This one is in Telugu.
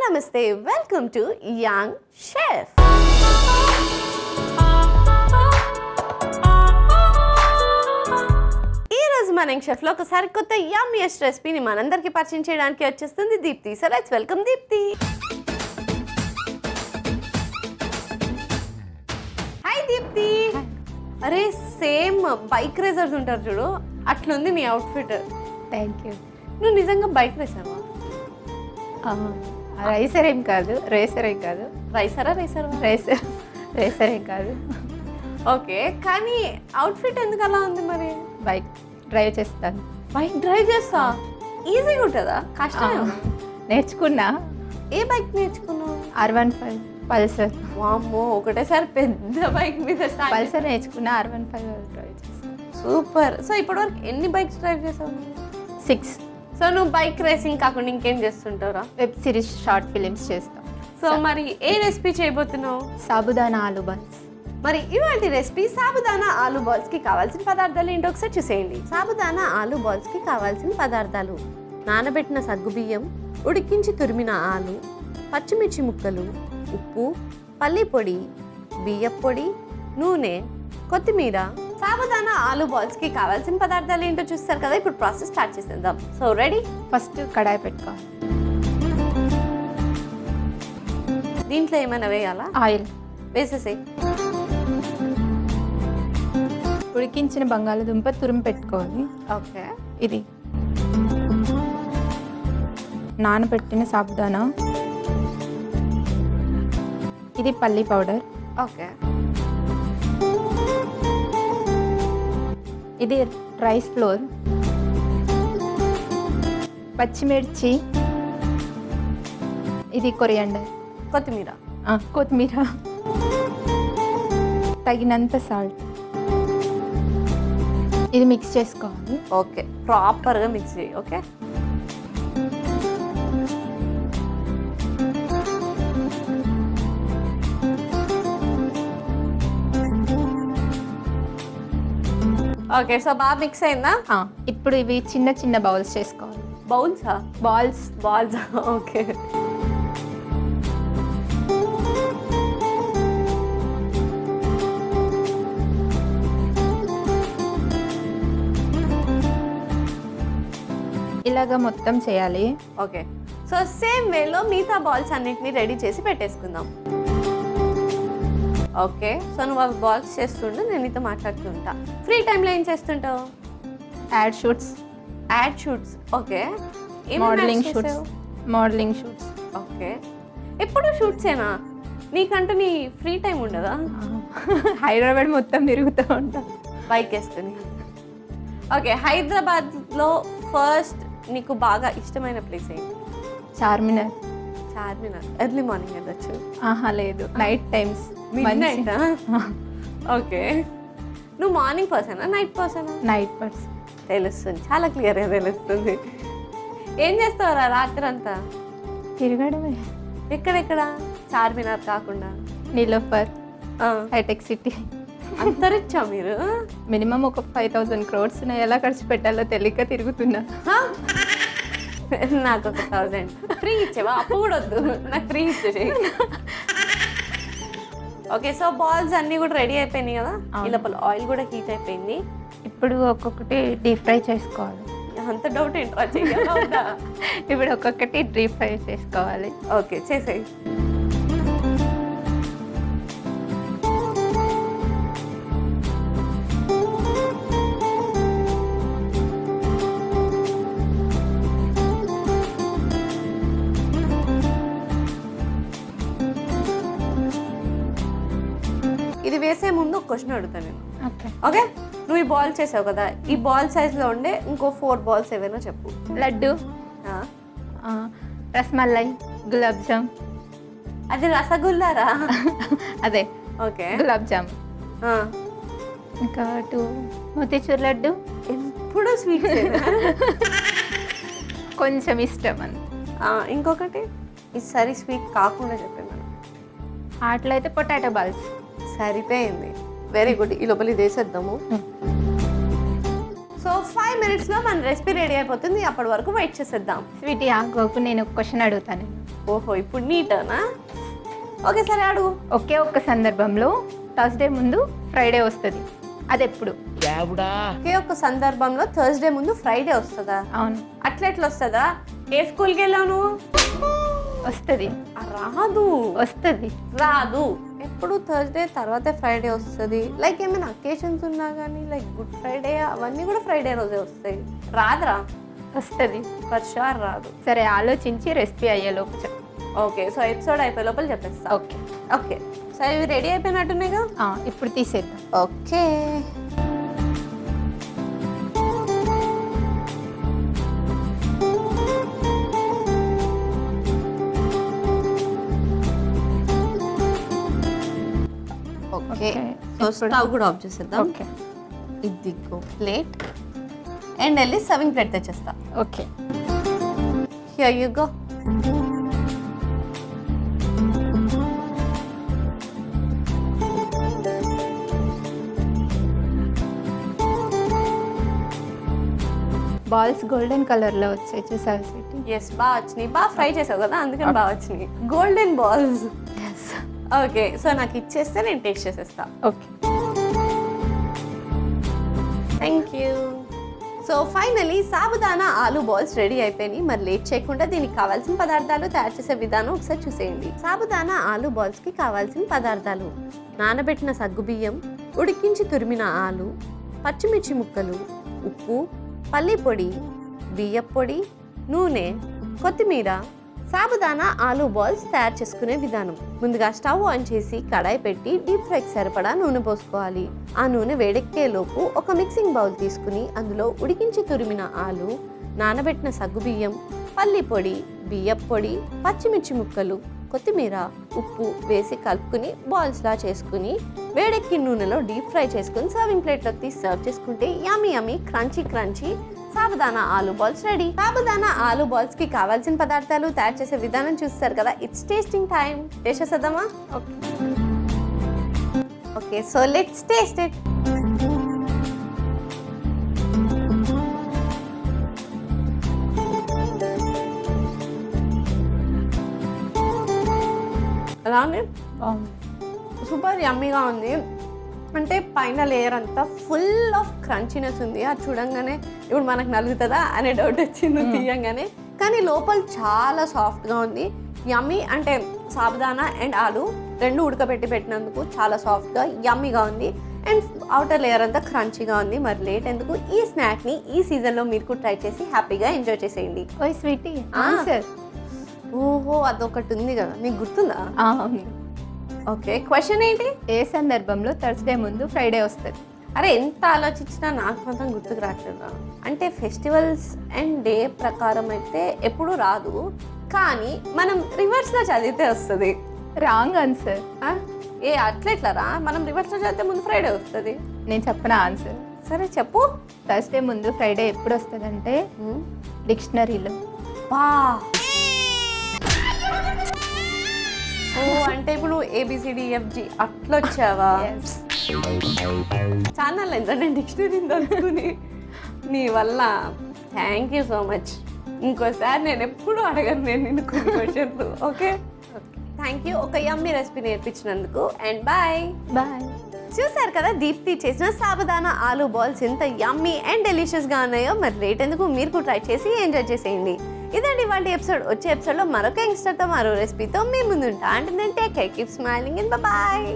నమస్తే వెల్కమ్ టు యంగ్ షెఫ్. ఈరోజు మన యంగ్ షెఫ్లో ఒకసారి కొత్త యమ్మీయెస్ట్ రెసిపీని మనందరికీ పరిచయం చేయడానికి వచ్చేస్తుంది Deepti. So let's welcome Deepti. Hi Deepti. అరే సేమ్ బైక్ రేసర్స్ ఉంటారు చూడు, అట్లుంది నీ అవుట్ఫిట్. Thank you. నువ్వు నిజంగా బైక్ రేసావా? రేసర్ ఏం కాదు. రేసర్ ఏం కాదు. ఓకే, కానీ అవుట్ఫిట్ ఎందుకు అలా ఉంది మరి? బైక్ డ్రైవ్ చేస్తాను. బైక్ డ్రైవ్ చేస్తా? ఈజీగా ఉంటుందా? కష్టం. నేర్చుకున్నా. ఏ బైక్ నేర్చుకున్నావు? R15 Pulsar. వామ్మో, ఒకటేసారి పెద్ద బైక్ మీద పల్సర్ నేర్చుకున్నా. R15 డ్రైవ్ చేస్తాను. సూపర్. సో ఇప్పటివరకు ఎన్ని బైక్స్ డ్రైవ్ చేసావు? 6. సో నువ్వు బైక్ రేసింగ్ కాకుండా ఇంకేం చేస్తుంటావురా? వెబ్ సిరీస్, షార్ట్ ఫిలిమ్స్ చేస్తాం. సో మరి ఏ రెసిపీ చేయబోతున్నావు? సాబుదానా ఆలు బాల్స్. మరి ఇవాళ రెసిపీ సాబుదానా ఆలు బాల్స్కి కావాల్సిన పదార్థాలు ఏంటో ఒకసారి చూసేయండి. సాబుదానా ఆలు బాల్స్కి కావాల్సిన పదార్థాలు: నానబెట్టిన సగ్గుబియ్యం, ఉడికించి తురిమిన ఆలు, పచ్చిమిర్చి ముక్కలు, ఉప్పు, పల్లి పొడి, బియ్యపు పొడి, నూనె, కొత్తిమీర. సాబుదానా ఆలు బాల్స్కి కావాల్సిన పదార్థాలు ఏంటో చూస్తారు కదా. ఇప్పుడు ప్రాసెస్ స్టార్ట్ చేసేద్దాం. So ready? ఫస్ట్ కడాయి పెట్టుకోవాలి. దీంట్లో ఏమైనా వేయాలా? ఆయిల్ వేసేసేయి. ఉడికించిన బంగాళదుంప తురిమి పెట్టుకోవాలి. ఓకే. ఇది నానబెట్టిన సాబుదానా, ఇది పల్లి పౌడర్, ఓకే. ఇది రైస్ ఫ్లోర్, పచ్చిమిర్చి, ఇది కొరియాండర్, కొత్తిమీర, కొత్తిమీర, తగినంత సాల్ట్. ఇది మిక్స్ చేసుకోవాలి. ఓకే, ప్రాపర్గా మిక్స్ చేయి. ఓకే. ఓకే, సో బాగా మిక్స్ అయిందా? ఇప్పుడు ఇవి చిన్న చిన్న బౌల్స్ చేసుకోవాలి. బౌల్సా? బాల్స్. ఓకే. ఇలాగా మొత్తం చేయాలి. ఓకే, సో సేమ్ వేలో మిగతా బాల్స్ అన్నిటిని రెడీ చేసి పెట్టేసుకుందాం. ఓకే, సో నువ్వు అవి బాల్స్ చేస్తుంటే నేను నీతో మాట్లాడుతుంటా. ఫ్రీ టైంలో ఏం చేస్తుంటావు? Add shoots. Okay. Modelling shoots. Okay. ఎప్పుడు షూట్సేనా? నీకంటూ నీ ఫ్రీ టైం ఉండదా? హైదరాబాద్ మొత్తం తిరుగుతూ ఉంటా బైక్ వేసుకుని. ఓకే, హైదరాబాద్లో ఫస్ట్ నీకు బాగా ఇష్టమైన ప్లేస్ ఏంటి? చార్మినార్. ఎర్లీ మార్నింగ్ వెళ్ళొచ్చు? లేదు, నైట్ టైమ్స్. మిడ్నైట్? ఓకే. నువ్వు మార్నింగ్ పర్సనా నైట్ పర్సనా? Night person. తెలుస్తుంది, చాలా క్లియర్గా తెలుస్తుంది. ఏం చేస్తావురా రాత్రి అంతా? తిరగడమే. ఎక్కడెక్కడ? చార్మినార్ కాకుండా నీలోఫర్, హైటెక్ సిటీ. అంతరిచ్చా మీరు? మినిమం ఒక 5,000 crores ఎలా ఖర్చు పెట్టాలో తెలియక తిరుగుతున్నా. నాకు ఒక 1,000 ఫ్రీ ఇచ్చేవా? అప్పు కూడా వద్దు, నాకు ఫ్రీ ఇచ్చే. ఓకే, సో బాల్స్ అన్నీ కూడా రెడీ అయిపోయినాయి కదా. ఈ లోపల ఆయిల్ కూడా హీట్ అయిపోయింది. ఇప్పుడు ఒక్కొక్కటి డీప్ ఫ్రై చేసుకోవాలి. అంత డౌట్ ఏంట్రా చెయ్యాలా? ఇప్పుడు ఒక్కొక్కటి డీప్ ఫ్రై చేసుకోవాలి. ఓకే, చేసేయి. ఇది వేసే ముందు ఒక క్వశ్చన్ అడుగుతాను నేను. ఓకే, నువ్వు ఈ బాల్ చేసావు కదా, ఈ బాల్ సైజ్లో ఉండే ఇంకో 4 బాల్స్ ఏవైనా చెప్పు. లడ్డు, రసమలై, గులాబ్ జామ్. అది రసగుల్లారా? అదే. ఓకే, గులాబ్ జామ్. ఇంకా 2 మోతీచూర్ లడ్డు. ఎప్పుడు స్వీట్ కొంచెం ఇష్టం అని. ఇంకొకటి ఈసారి స్వీట్ కాకుండా చెప్పాను మనం. అట్లా అయితే పొటాటో బాల్స్. సరిపోయింది, వెరీ గుడ్. ఈ లోపల ఇది వేసేద్దాము. సో 5 minutesలో మన రెసిపీ రెడీ అయిపోతుంది. అప్పటి వరకు వెయిట్ చేసేద్దాం. స్వీటీ ఆగోకు, నేను ఒక క్వశ్చన్ అడుగుతాను. ఓహో, ఇప్పుడు నీ టర్నా? ఓకే, సరే అడుగు. ఒక్క సందర్భంలో థర్స్డే ముందు ఫ్రైడే వస్తుంది, అది ఎప్పుడు? ఒకే ఒక సందర్భంలో థర్స్డే ముందు ఫ్రైడే వస్తుందా? అవును. అట్లెట్లా వస్తుందా? ఏ స్కూల్కి వెళ్ళాను? వస్తుంది. రాదు. ఎప్పుడు థర్స్డే తర్వాతే ఫ్రైడే వస్తుంది. లైక్ ఏమైనా అకేషన్స్ ఉన్నా కానీ లైక్ గుడ్ ఫ్రైడే అవన్నీ కూడా ఫ్రైడే రోజే వస్తాయి. రాదురా? వస్తుంది. ఫర్ షూర్ రాదు. సరే, ఆలోచించి రెసిపీ అయ్యేలోపు చెప్పు. ఓకే, సో ఎపిసోడ్ అయిపోయే లోపల చెప్పేస్తా. ఓకే ఓకే, సో ఇవి రెడీ అయిపోయినట్టున్నాయిగా. ఇప్పుడు తీసేద్దాం. Okay, okay. సో స్టవ్ కూడా ఆఫ్ చేసేద్దాం. ఓకే, ఇదిగో ప్లేట్ అండ్ వెళ్ళి సర్వింగ్ ప్లేట్ తెచ్చేస్తా. Okay. Here you go. Balls golden కలర్లో వచ్చాయి, చూసారు స్వీటీ? ఎస్, బాగా వచ్చినాయి. బాగా ఫ్రై చేసావు కదా, అందుకని బాగా వచ్చినాయి. Golden balls. ఓకే, సో నాకు ఇచ్చేస్తే నేను టేస్ట్ చేసేస్తా. Okay, thank you. So finally sabudana aloo balls ready అయిపోయినాయి. మరి లేట్ చేయకుండా దీనికి కావాల్సిన పదార్థాలు తయారు చేసే విధానం ఒకసారి చూసేయండి. సాబుదానా ఆలూ బాల్స్కి కావాల్సిన పదార్థాలు: నానబెట్టిన సగ్గుబియ్యం, ఉడికించి తురిమిన ఆలు, పచ్చిమిర్చి ముక్కలు, ఉప్పు, పల్లి పొడి, బియ్యం పొడి, నూనె, కొత్తిమీర. సాబుదానా ఆలూ బాల్స్ తయారు చేసుకునే విధానం: ముందుగా స్టవ్ ఆన్ చేసి కడాయి పెట్టి డీప్ ఫ్రైకి సరిపడా నూనె పోసుకోవాలి. ఆ నూనె వేడెక్కేలోపు ఒక మిక్సింగ్ బౌల్ తీసుకుని అందులో ఉడికించి తురిమిన ఆలు, నానబెట్టిన సగ్గుబియ్యం, పల్లి పొడి, బియ్యం పొడి, పచ్చిమిర్చి ముక్కలు, కొత్తిమీర, ఉప్పు వేసి కలుపుకుని బాల్స్లా చేసుకుని వేడెక్కి నూనెలో డీప్ ఫ్రై చేసుకుని సర్వింగ్ ప్లేట్లో తీసి సర్వ్ చేసుకుంటే yummy yummy crunchy crunchy sabudana aloo balls ready. Sabudana aloo balls కి కావాల్సిన పదార్థాలు తయారు చేసే విధానం చూస్తారు కదా. It's tasting time. టేస్ట్ చేద్దామా? Okay, so let's taste it. ఎలా ఉంది? సూపర్ యమ్మీగా ఉంది. అంటే పైన లేయర్ అంతా ఫుల్ ఆఫ్ క్రంచీనెస్ ఉంది. అది చూడంగానే ఇప్పుడు మనకు నలుగుతుందా అనే డౌట్ వచ్చింది తీయంగానే. కానీ లోపల చాలా సాఫ్ట్గా ఉంది. యమ్మీ. అంటే సాబుదానా అండ్ ఆలు రెండు ఉడకబెట్టి పెట్టినందుకు చాలా సాఫ్ట్గా యమ్మీగా ఉంది. అండ్ అవుటర్ లేయర్ అంతా క్రంచీగా ఉంది. మరి లేట్ ఎందుకు, ఈ స్నాక్ని ఈ సీజన్లో మీరు ట్రై చేసి హ్యాపీగా ఎంజాయ్ చేసేయండి. ఓయ్ స్వీటీ, ఆన్సర్. ఓహో, అదొకటి ఉంది కదా, మీకు గుర్తుందా? ఓకే, క్వశ్చన్ ఏంటి? ఏ సందర్భంలో థర్స్డే ముందు ఫ్రైడే వస్తుంది? అరే, ఎంత ఆలోచించినా నాకు మాత్రం గుర్తుకు రావట్లేదా. అంటే ఫెస్టివల్స్ అండ్ డే ప్రకారం అయితే ఎప్పుడు రాదు, కానీ మనం రివర్స్లో చదివితే వస్తుంది. Wrong answer. అట్లెట్లా రా? మనం రివర్స్లో చదివితే ముందు ఫ్రైడే వస్తుంది. నేను చెప్పనా ఆన్సర్? సరే చెప్పు. థర్స్డే ముందు ఫ్రైడే ఎప్పుడు వస్తుంది అంటే డిక్షనరీలో. ఓ, అంటే ఇప్పుడు ABCDEFG అట్లా వచ్చావా? ఛానల్ ఎంత నేను డిక్షనరీ తెలుసుకుని నీ వల్ల. Thank you so much. ఇంకోసారి నేను ఎప్పుడు అడగను నేను నిన్ను కొన్ని క్వశ్చన్లు. ఓకే, థ్యాంక్ యూ ఒక యమ్మీ రెసిపీ నేర్పించినందుకు. And bye. చూసారు కదా దీప్తి చేసిన సాబుదానా ఆలూ బాల్స్ ఎంత యమ్మీ అండ్ డెలిషియస్గా ఉన్నాయో. మరి లేట్ ఎందుకు, మీరు కూడా ట్రై చేసి ఎంజాయ్ చేసేయండి. ఇదండి ఇవాళ ఎపిసోడ్. వచ్చే ఎపిసోడ్లో మరొక యంగ్స్టర్తో మరో రెసిపీతో మీ ముందుంటా. అంటే take care, keep smiling and bye.